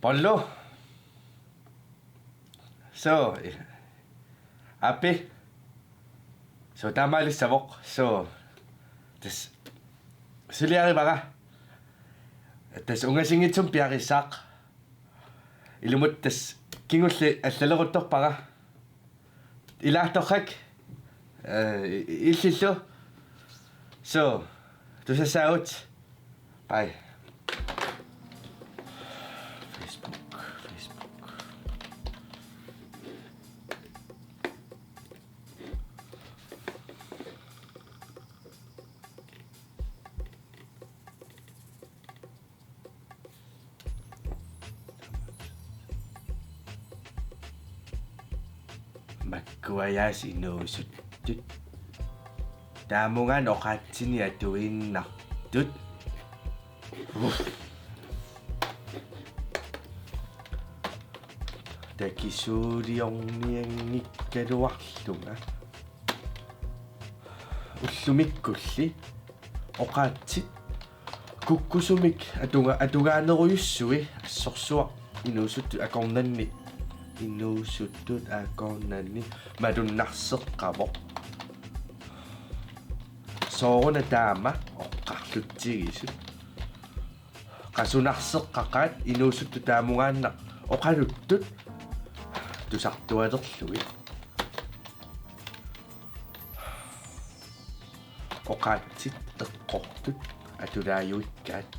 Pollo. So, api. So, tama alis sabok. So, tas, suliari baka. Tas, ungasingit sum piarisak. Ilumut tas, kingulli allaloruttor baka. Ilaahtorrak. Illillu. So, tusassaut. Bye. Facebook. Makkuayas inuusuttut. Taamungan oqaatsini atuinnartut. Takisuuliorniangikkaluarlunga. Ullumikkulli oqaatsit kukkusumik atugaaneruyussui assorsuaq inuusuttu akornanni inuusuttut akornanni malunnarseqqavoq sooruna taama oqqarluttigisut qasunarseqqaqaat inuusuttu taamungaannaq oqaluttut tusartualerlui oqaatsit eqqortut atulaajuikkaat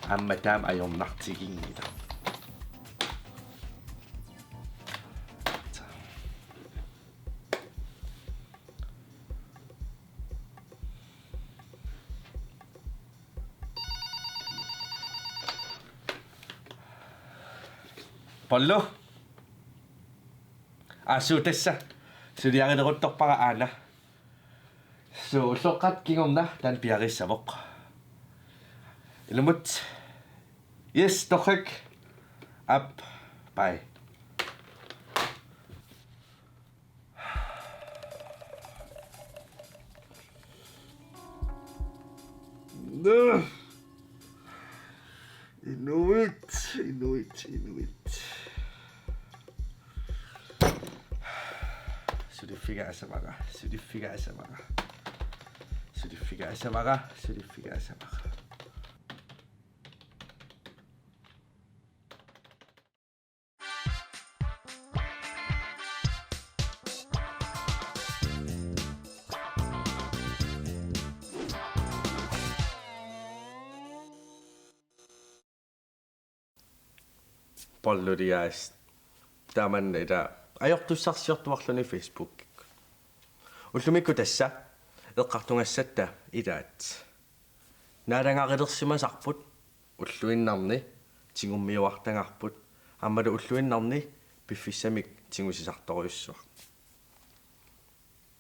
amma taam ajornartigingila Pollo. Asutessa. Suliareneruttorpara aana. So ulloqqat kingorna tan piarissavoq. Ilumut. Yes, torrak. Up. Bye. No. Inuit. Sudiffiga asamaga. Pollurias. Taman ida. Ajortussarsiortuarluni Facebook. Ullumikku tassa eqqartungassatta ilaat. Naalangarilersimasarput ulluinnarni tingummiuartangarput аммалу уллуиннарни пиффиссамик тингусисарторюссуа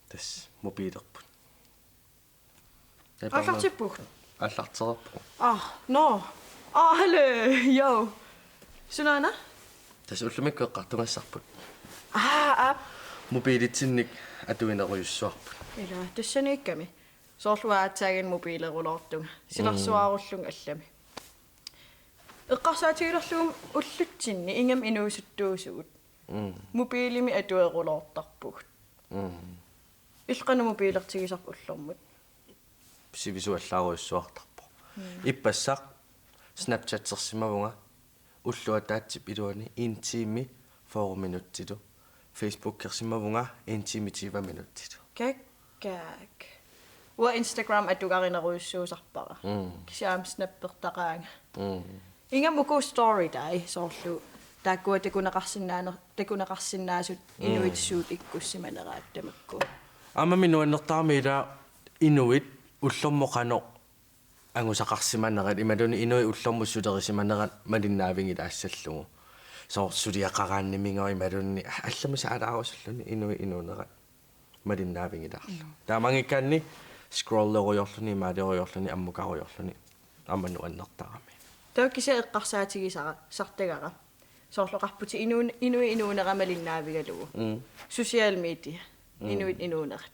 тас мобилерпут аллартиппуг аллартерерпу но халло йо сунана тас уллумикку эққартунгассарпут мобилитсинник атуинеруйуссуарпут ила тассаниикками соорлуаатсааген мобилерулоортунга силарсуааруллун аллами эққарсаатигилерлугум уллутсинни ингам инуусуттуусугут мобилими атуерулоортарпугут иллқану мобилертигисарп уллормут сивисуаллааруйуссуартарпо иппассақ Snapchat-серсимавунга уллуатаатсип илуани 1 тими 4 минуттилу Facebook-керсимавунга 1 тими 20 минуттилу как уа Instagram атугаринеруйуссуусарпара кисаам снаппертақаанга ингамуку story дай соорлу тааккуа такунеқарсинаасут инуитсуут иккуссиманерааттамакку амаминуаннертармиила инуит уллормоқано ангусақарсиманерат ималуни инуи уллормуссулерисиманерат малиннаавингила ассаллугу соорсулиақарааннимингори малунни алламуса алаарусуллуни инуи инуунерат малиннаавингилаарлу таамангиккаанни скроллеруйорлуни маалеруйорлуни аммукаруйорлуни аммануаннертарами тааккиса эққарсаатигисара сартагара соорлоқарпути инуи инуунерамалиннаавигалугу social media инуит инуунерат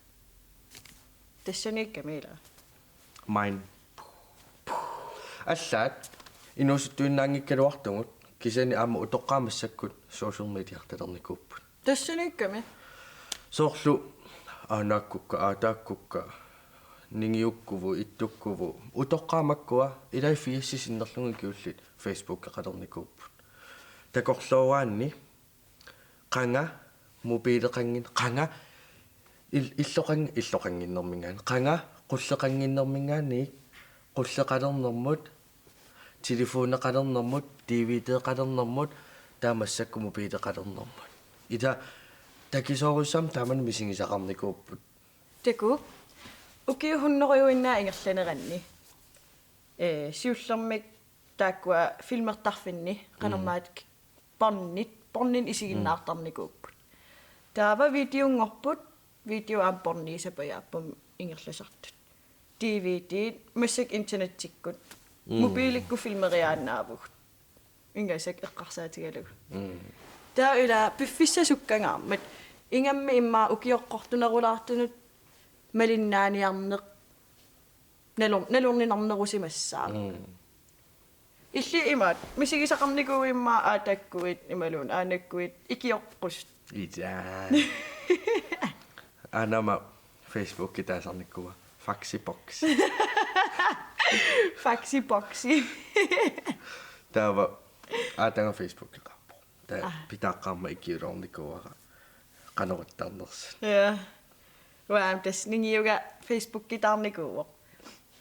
тассанииккамила майн аллаат инуусуттуиннаангиккалуартугут kisani aama utoqqaamassakut social media talernikuupput тассаникками soorlu aanakkukka aataakkukka ningiukkuvu ittukkuvu utoqqaamakkua ilaifiassisinnerlungi kiullit Facebook qalernikuupput takorlooraanni qanga mobiileqangin qanga illoqanginnermingaan qanga qulleqanginnermingaani qulleqalernermut telefoneqalernermut DVD-qalernermut taamassakku mobiileqalernermut ita takisoorussam taaman misingisaqarnikuupput таку укиухуннериуиннаа ингерланеранни сиуллермик тааккуа филмертарфинни канармаат порнин исигиннаартарникууппут таава видеонгорпут видео ампорниисапаяаппум ингерласартут DVD мусик интернеттиккут мобиликку филмериааннаавугут ингасак эққарсаатигалугу таа ула пиффиссасуккангаармат ингамми иммаа укиоққортунерулаартунут малиннааниарнеқ налорнинарнерусимассаа илли имаат мисигисақарникуу иммаа аатаккуит ималуун аанаккуит икиоққус итаа анама Facebook китаасарниккуа faxibox faxiboxi таава аатанга Facebook иқарпо таа питааққарма икиулорникуара канаваттарнерс я ваам тас ниниуга Facebook китаарникууо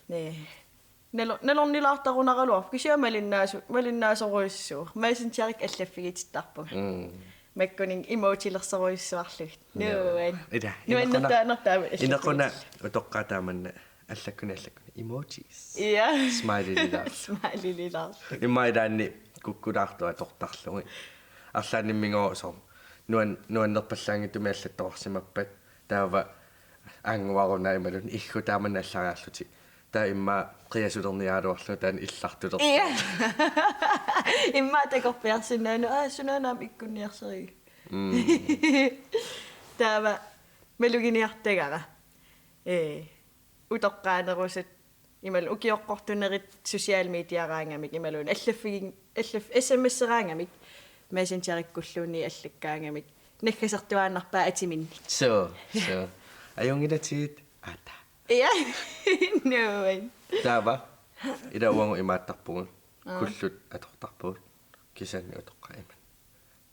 не налорнилаартарунаралуар кисиа малиннаасоруиссуу мессенджерик аллаффигититтарпуга маккунин имотилерсоруиссуарлугит нуан нуаннертаанертаама инеқуна утоққатааманна аллаккуни emojis я smiley lila иммайдаанни куккулаартуа тортарлуги арлааниммигоосоо нуаннерпаллаанги тумиаллаттоорсимаппат таава ангуаруна ималун иггу тааманна аллариарлути таа имма қиасулерниаалуарлу таан иллартулер имма такорпиарсинаану сунанаам иккунниарсери таава мелугиниартагара утоққаанерусат имал укиоққортунерит социал медиараангамик ималун аллаффигин SMS-ераангамик мессенджериккуллууни аллаккаангамик наккасертуааннарпаа атиминни so аюнгилатит ата я no таава ида уангу имааттарпугун куллут атортарпуут кисанни утоққаиман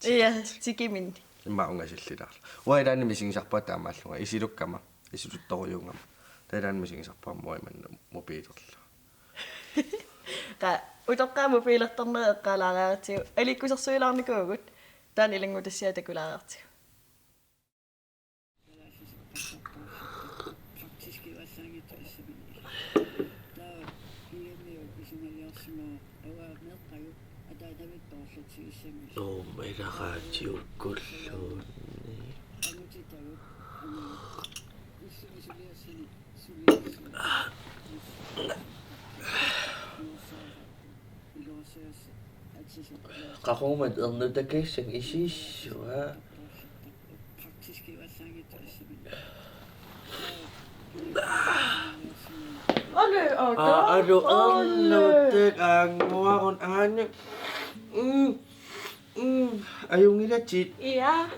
я тикиминни имма унгасиллилаарла уайдаани мисигисарпаа таамааллунга исилуккама исулутторуйунгама таалаан мисигисарпааммуа иманна мобилерла та утоққаа мобилертарнеэ эққалаарааратиу аликкусерсуилаарникуугут таан илангутассиа такулаараартиу Oh, meidän raatiokulluun. Qaqumat ernutakassan isissua. Aduh, ernutak anguarun ane. Ajungilaatit. Iya.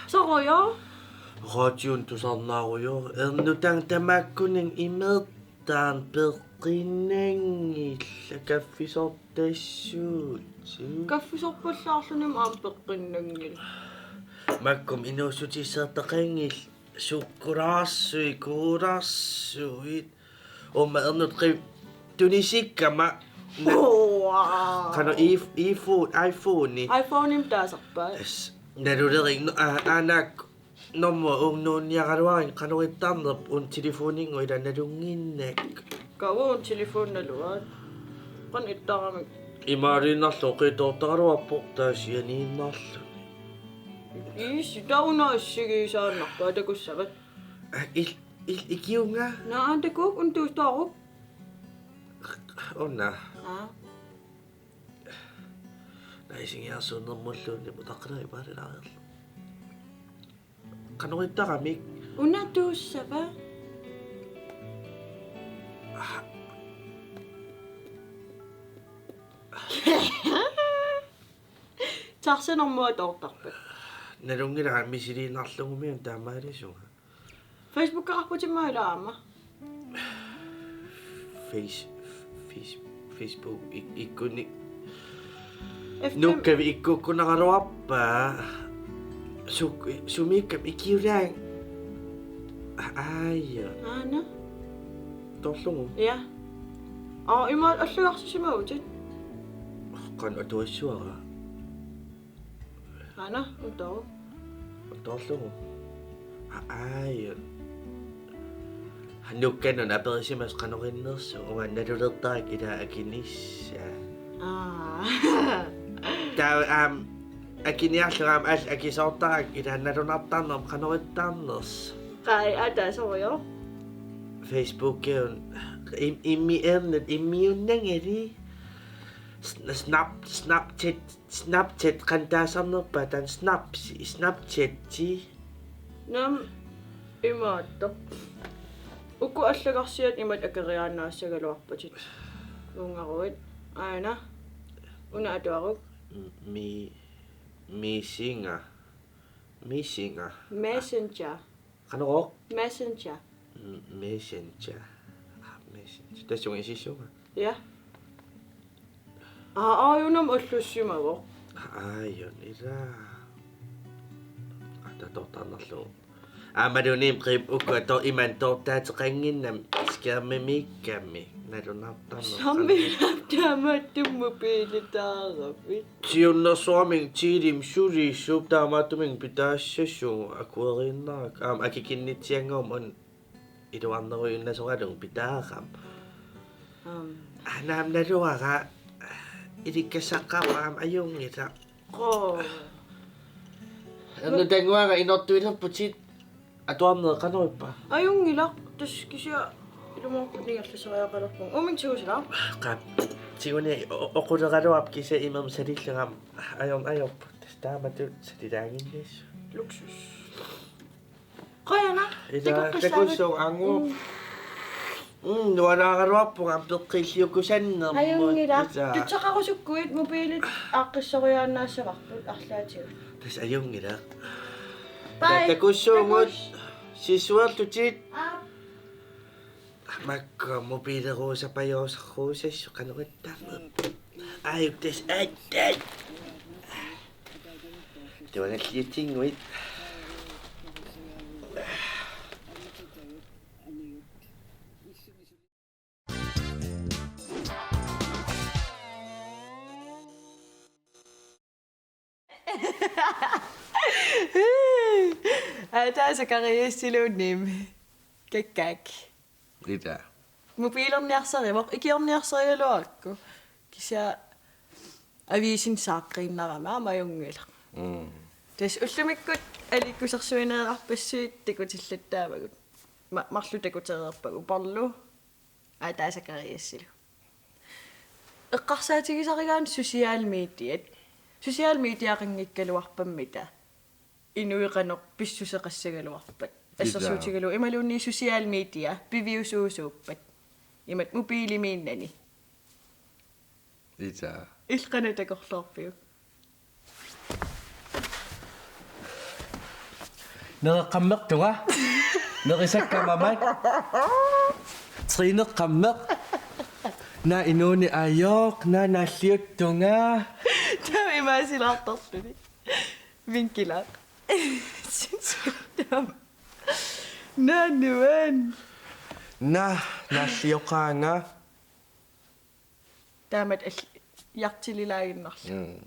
Soroyo. Radion tusarnaaruyo ernutang tamakkuning imertaan peqqinangilla kaffisortassuut. Kaffisorpallaarlunum aam peqqinnangil. Makkum inuusutissertaqangil sukkulaarssui kuulaarsuit umma ernutqi tunisikkama Kano iPhone ni iPhone imtaasarpaa. Nalulering anak nommo ungnuunniaqaluarin qanurittarnerp un telefoningu ila nalunginnak Kawun telefon naluat. Qan ittaramik. imaarinnerlu qitortaqaluarpo taasianiinnerlu Tauna issigiisaannarpaa takussarat. ikiunga Naantakuk untuustaarup. onna Ah. naisingiarsuunermulluunni mutaqqileri paalilaariarlu qanurittarami Unatuussapa. сарсинэрмуа тоортарпат. Налунгила мисилиинарлугумиун таамаалисуга. Facebook-qarputimaalaama. Facebook ikkunni FM nukkavi ikkukkunaqaluarpaa sumiikkam ikiulaang aaya Ana. torlugu Ja. Imaat alluarsisimautit. qan atuassuara Ana, utoo. torlugu aaya nukkanun aperisimas qanorinnersu ungannalulertaak ila akinissa taa akiniarleraam al akisortaak ila nalunartarnerm qanorittarners Qai ata sorio. Facebook-un immiunnangali Snapchat qantaasarnerpa tan Snapchat-ti Nam imaatto. Ukku allagarsiat imat akeriaannaassagaluarpatit. Ungaruit. Aina. Una atuaruk. Messenger Messenger. qanoq Messenger. Messenger tasung isissuga Ja. Ayunam allussimago. ayun ila atatortarnerlu amalunim qib ukku to iman tortaateqanginnam skiermimikkammi nalunartarner Samminaptaamattummu piilitaarapit. tiunnersuarming tiilim suliissuup taamaattuming pitaassassugu akueriinnarak akikinnitsiangaum on iluarneruyunnasoqalung pitaaqam naam naluara ilikkasaqqapaam ajungita anna tanguara inortuilerputit atuarneeqanuippa Ajungilaq taskisia ilumorpuniallaseriaqalerpung. Umingtigusilaq. qap tiguni oquleraluap kisa imam salilleram ajorp tastaamatut salilaanginnis Luksus. Qayana. ila takussor angu nuanaaqaluarpunga peqqilliukusannermut Ajungilaq. Tutsaqarusukkuit mobiilit aaqqissoriaannaassaqarput arlaatigu. tas ajungila Bye. takussuungut sisuartutit makka mobiileruusapajorusarruusassu qanurittarner ayuktas attat tuanalliatinguit Taasa kariissiluunniim. Kakkak. Ida. Mobiilerniarsarivoq ikiorniarsarialuakku. Kisia aviisin saaqqriinnarama amajungila. Tas ullumikut alikkusersuineerarpassuit tikutillattaavagut. Marlu takutereerpagu parlu. Taasa kariissilu. Eqqarsaatigisarigaan sosiaalmiitiat. Sosiaalmiitiaqinngikkaluarpammita. Inuiqanoq pissuseqassagaluarpat. Assarsuutigalu imaluunni sosiaalmiitia piviusuusuuppat. Imat mobiilimiinnani. Ida. Ilqana takorlorpiu. Nereqammeqtuga. Nerisakkammamat. Trineqqammeq. Na inuuni ajoq na nalliuttunga. Tämä imaasilaartorluni. Vinkilaq. Sinsutam. Nanuan. Na nallioqaanga. Taamat jartililaaginnarlu.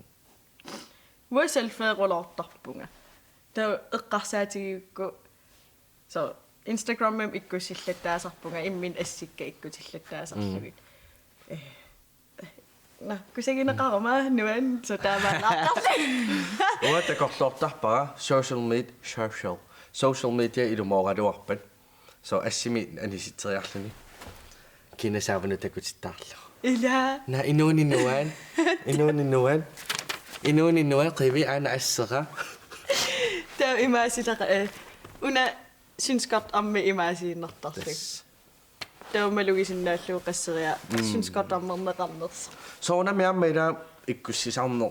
Wasalfeerulaartarpunga. Taa eqqarsaatigiukku so Instagramim ikkusillattaasarpunga immin assikka ikkusillattaasarlugit. Na kusagineqarama nuan so taamaaqartarlu. Uatakorlortarpara social media ilumooraluarpat. So assimi anisitteriarluni. Kinasaavanu takutittaarlu. Ila. Na inuuni nuan qivi ana assera. Taa imaasilaqa una synskart amme imaasiinnertarlu. Taa malugisinnaalluu qasseria synskart ammerneqarners. Soona miamma ila ikkussisarner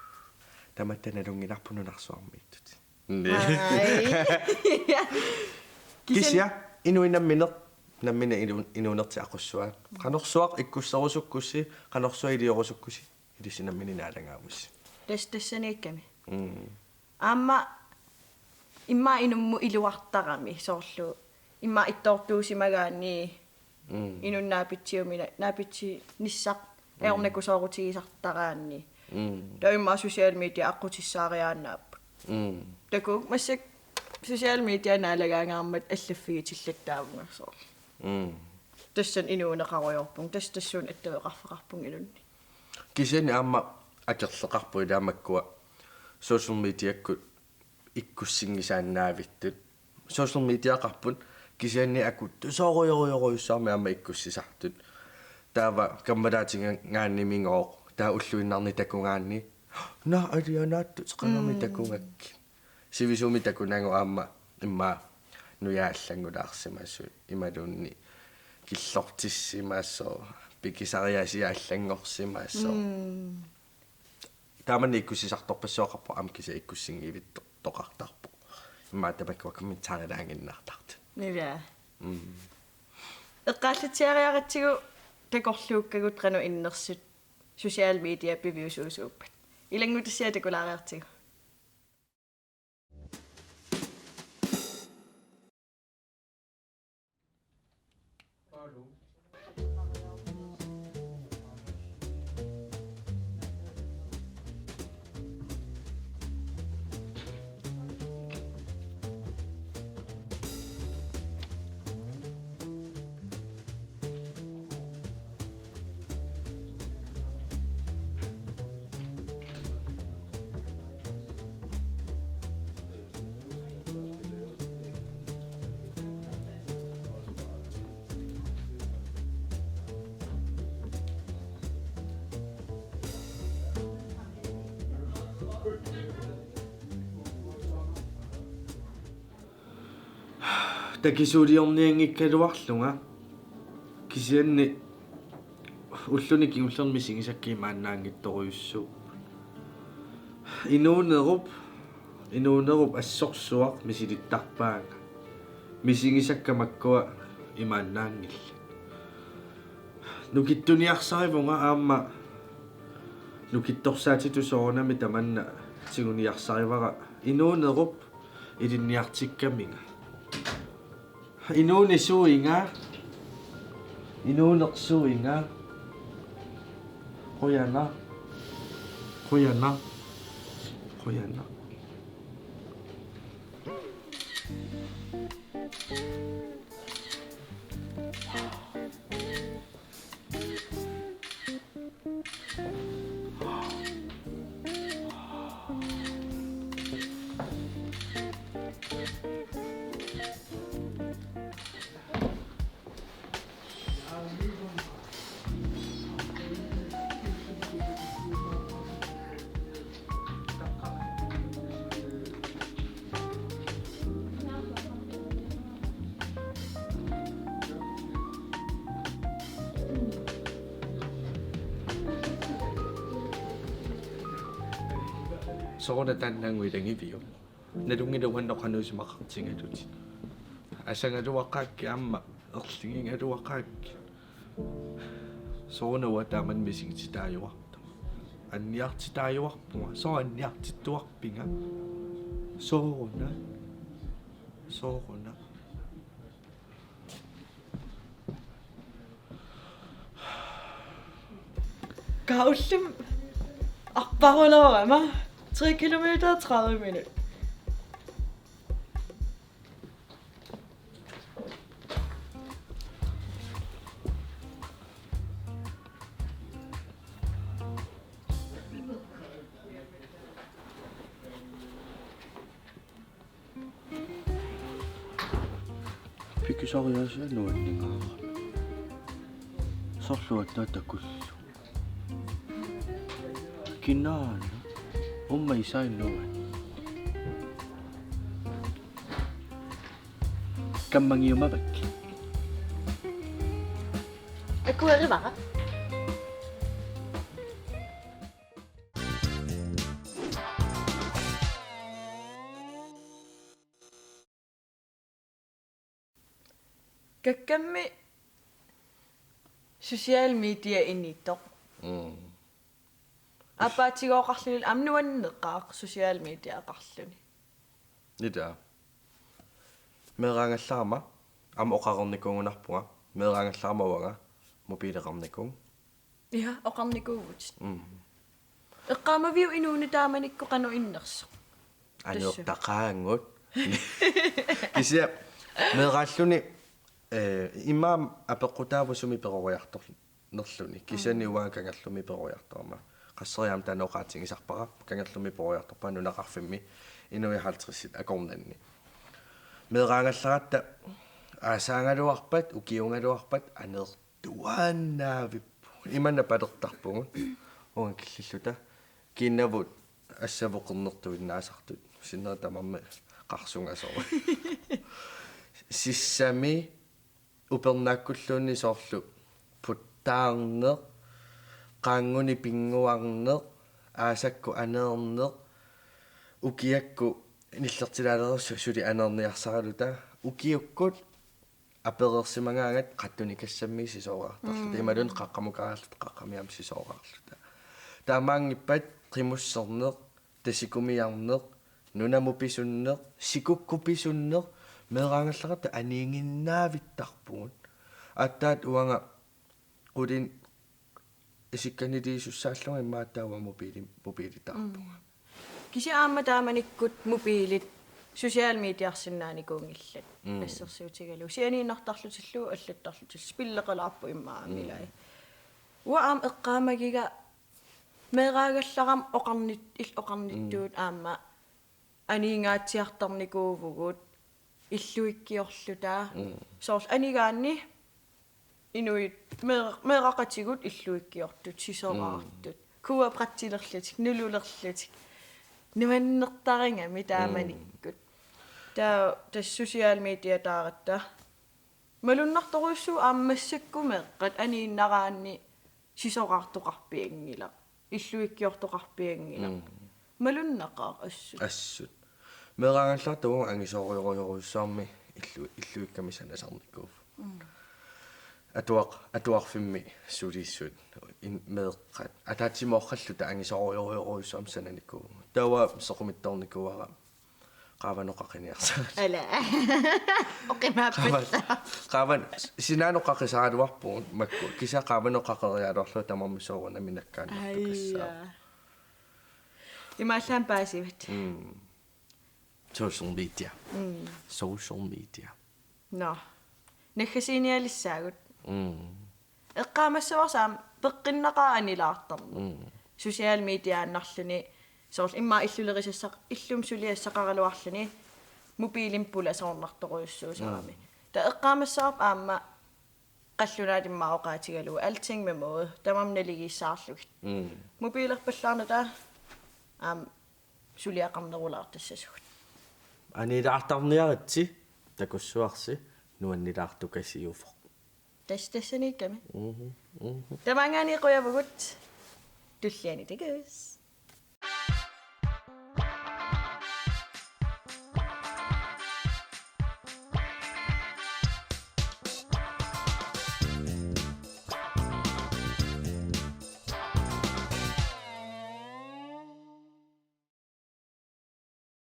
таматтаналунгиларпунунарсуармииттут Nej. кися инуинамминеқ наммина инуунерти ақуссуа қанорсуақ иккуссарусуккусси қанорсуа илиорусуккуси илисинаммининаалангаамусси Тассаниикками. Аама имма инумму илуартарами соорлу имма иттоортуусимагаани инуннаапитсиумина наапитси ниссақ эорнакусоорутигисартараанни таимма social media аққутиссаариааннааппут таку массак social media наалагаангаармат аллаффигитиллаттаавунгерсоор тассан инуунеқаруйорпун тассун аттавеқарфеқарпун илунни кисиани аама акерлеқарпу илаамаккуа social media-ккут иккуссингисааннаавиттут social media-қарпут кисиани акут тусооруйоруйоруйуссаарми аама иккуссисартут таава каммалаатингааннимингоо таа уллуиннарни такунгаанни на алианаатту теқанами такунгакки сивисуми такунаагу аама имма нуяаллангулаарсимассу ималуунни киллортиссимаассоо пикисариасиааллангорсимаассоо таамани иккуссисарторпассуақарпо аама киса иккуссингивитто тоқартарпо имма тамаккуа комментаарилагангиннаартарт нивя эққааллатиариаратсигу такорлууккагут qaну иннерсут social media бивиусуусууппат илангутассиа такулаариартигу такисуулиорниангиккалуарлунга кисианни уллуни киуллерми сигисакки мааннаангитторуйуссуу инуунеруп ассорсуақ мисилиттарпаага мисигисаккамаккуа имааннаангилла нукиттуниарсаривунга аама нукитторсаатиту соорнами таманна сигуниарсаривара инуунеруп илинниартиккаминга инуунисуинга инуунерсуинга хояна soorna taannaanguilangivio nalungiluannoqanuusimaqartingaluti асангалуаққаакки аама ерлигингалуаққаакки соорнава тааман мисигитааюарта анниартитааюарпуга соо анниартиттуарпинга соорна Gavlem Akbarulorama 3 kilometer 30 minutter. Pikisariasia nuanningaara. Sorluattaa takullu. Kinaana. Umma isainnuan. Kammangiumavakki. Akuarivaqa. Kakkammi social media inniittoq. Apaatigooqarluni amnuanneqqaaq social media aqarluni. Nida. Meeraangallaama am oqarernikungunarpunga. Meeraangallaamawanga mobiileqarnikung. Ja, oqarnikuuvut. Eqqaamaviu inuuni taamanikku qanu innersu. Anuortaqaangut. Kisia meeraalluni imam apeqqutaavusumi peqoriartorlu nerluni kisani uaakangallumi peqoriartorma qasseriam tanoqaatingisarpara kangallumi peqoriartorpa nunaqarfimmi inui 50 akornanni meeraangallaratta aasaangaluarpat ukiungaluarpat anertuaannaavippu imanna palertarpungut uan killilluta kinnavut assavoqernertuinnaasartut sinnertamarma qarsungasor sissami upernaakkulluunni soorlu puttaarneq qaanguni pinguarneq aasakku aneerneq ukiakku nillertilaalerussu suli aneerniarsaraluta ukiukkut apereersimangaangat qattuni kassammi sisooraartarluta imalun qaqqamukaarlut qaqqamiam sisooraarluta taamaangippat qimusserneq tasikumiarneq nunamupisunneq sikukkupisunneq meeraangallarata aniinginnaavittarpugut attaat uanga qulin isikkanidiisussaalluga immaаттаава mobiilitarpunga Kisi aamma taamanikkut mobiilit social mediarsinnaanikungillat assersiutigalu sianiinartarlutillu allattarlutil spilleqalaarpu immaamilai uaam eqqaamagiga meeraaгаllaram oqarnittuut aamma aniingaatsiartarnikuuvugut illuikkiorlutaa soorl anigaanni inuit meeraqatigut illuikkiortut sisoraartut kuaprattilerlutik nululerlutik nuannertaringami taamanikkut ta social media taaratta malunnartorussuu aammassakkumeqqat aniinnaraanni sisoraartoqarpiangila illuikkiortoqarpiangila malunnaqaar assut meeraangallartugu angisoorioriorussaarmi illuikkamisanasarnikkuuf atuarfimmi suliissut meeqqat ataatsimorralluta angisoorioriorussaam sananikku tawa soqumittornikuara qaavanoqaqiniarsaa ala oqimaappat qaavan sinaanoqaqisaaluarpuun makku kisa qaavanoqaqerialuarlu tamarmisooruna minakkaanartukassaa imaallaan paasivat social media no nakhasinialissaagut eqqaamassuarsaam peqqinnaqaa anilaartarmu social media annarluni soorl imma illulerissaq illum suliassaqaraluarluni mobiilin pula soornartoruussuusaami ta eqqaamassaarp aamma qallunaatimmaaoqaatigalu alting med måde tamamnaligiissaarlugit mobiilerpallaarnata suliaqarnerulaartassasugut anilaartarniaratsi takussuarsi nuannilaartukasiufoq tassaniikkami tamangaani qoyavugut tulliani tigus